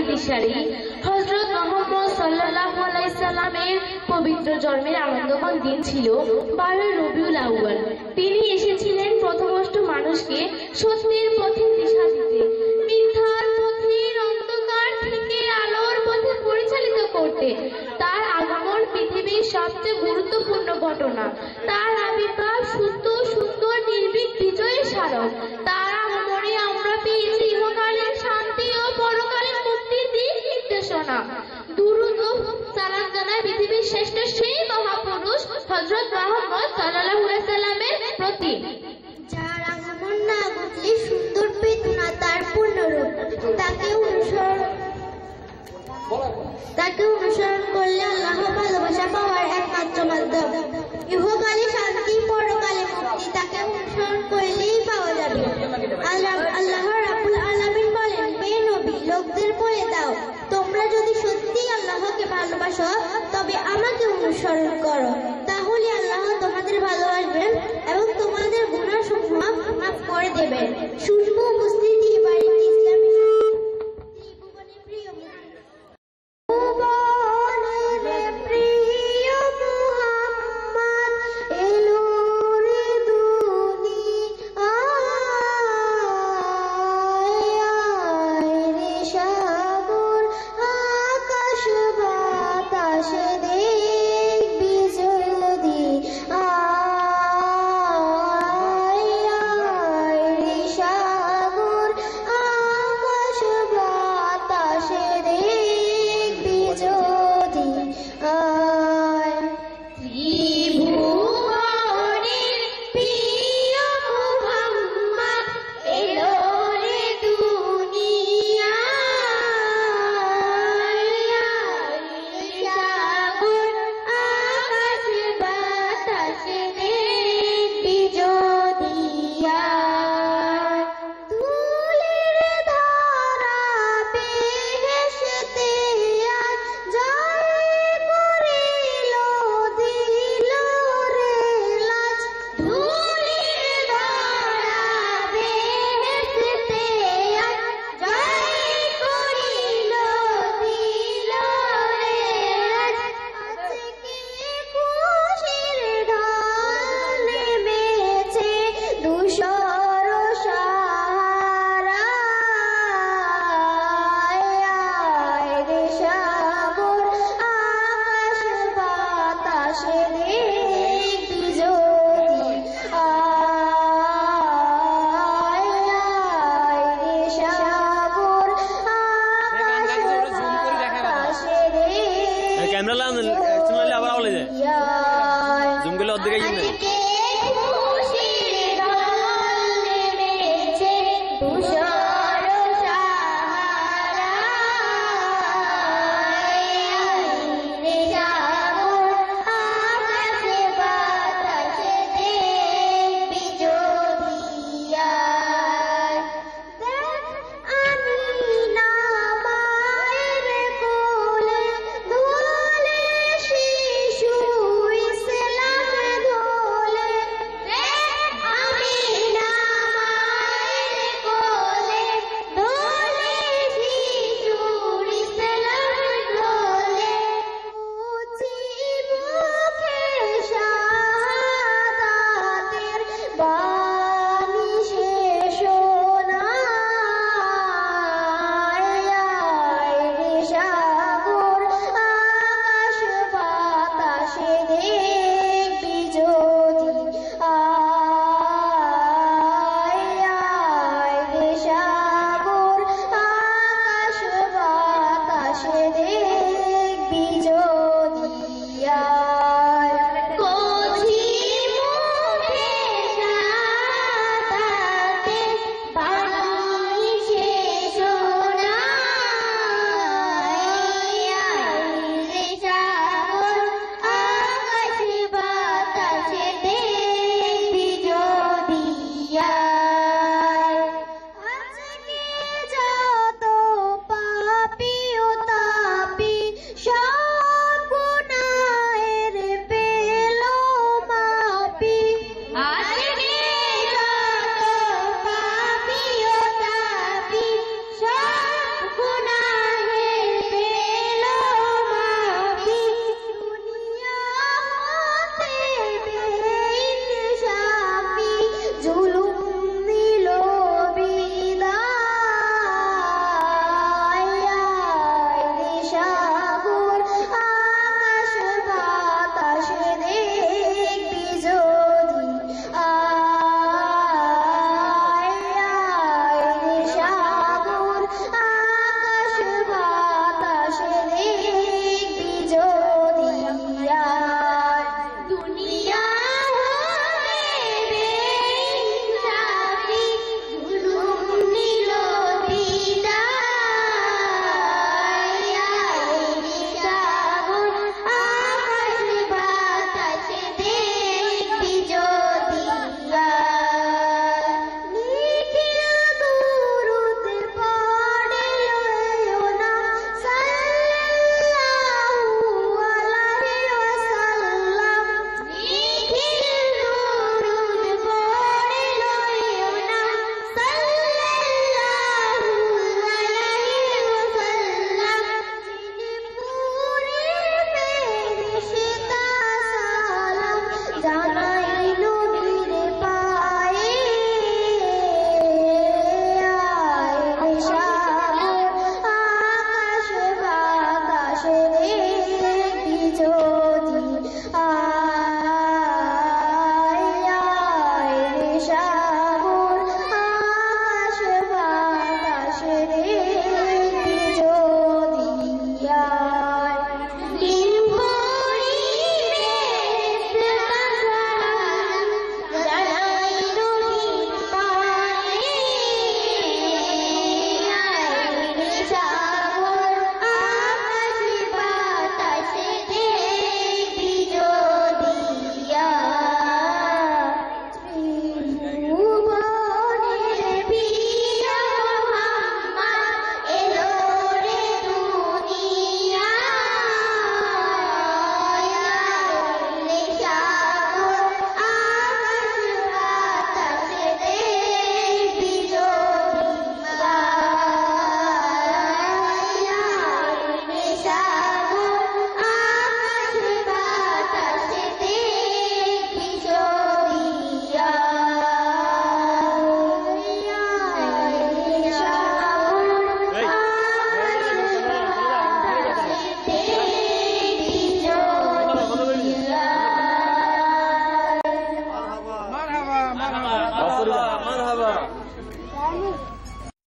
দিশারি হযরত মুহাম্মদ সাল্লাল্লাহু আলাইহি সাল্লামের পবিত্র জন্মের আনন্দময় দিন ছিল 12 রবিউল আউয়াল। তিনি এসেছিলেন প্রথমষ্ট মানুষকে সত্যের পথে দিশা দিতে, মিথ্যার পথের অন্ধকার থেকে আলোর পথে পরিচালিত করতে। তার আগমন পৃথিবীর সবচেয়ে গুরুত্বপূর্ণ ঘটনা। তার আবির্ভাব সুস্থ সুন্দর নির্ভীক বিজয়ের স্মারক। তার আগমনে আমরা পেয়েছি ইহকালীন শান্তি ও পরকালীন মুক্তির দিক নির্দেশনা। দুরূদ ও সালাম জানাই পৃথিবীর শ্রেষ্ঠ সেই মহাপুরুষ হযরত মুহাম্মদ সাল্লাল্লাহু আলাইহি সাল্লামের প্রতি, যার আগমন না ঘটলে সুন্দর পেত না তার পূর্ণরূপ। তাকে অনুসরণ করলে আল্লাহ ভালোবাসা পাওয়ার একমাত্র মাধ্যম। ইহকালে শান্তি, পরকালে মুক্তি তাকে অনুসরণ করলেই পাওয়া যাবে। আল্লাহ রাব্বুল আলামিন বলেন, হে নবী, লোকদের বলে দাও, তোমরা যদি সত্যি আল্লাহকে ভালোবাসো তবে আমাকে অনুসরণ করো, তাহলে আল্লাহ তোমাদের ভালোবাসবেন এবং তোমাদের গুনাহসমূহ মাফ করে দেবেন। শুনবো উপস্থিতি এবারে ইসলামী ত্রিভুবনের প্রিয় রেশা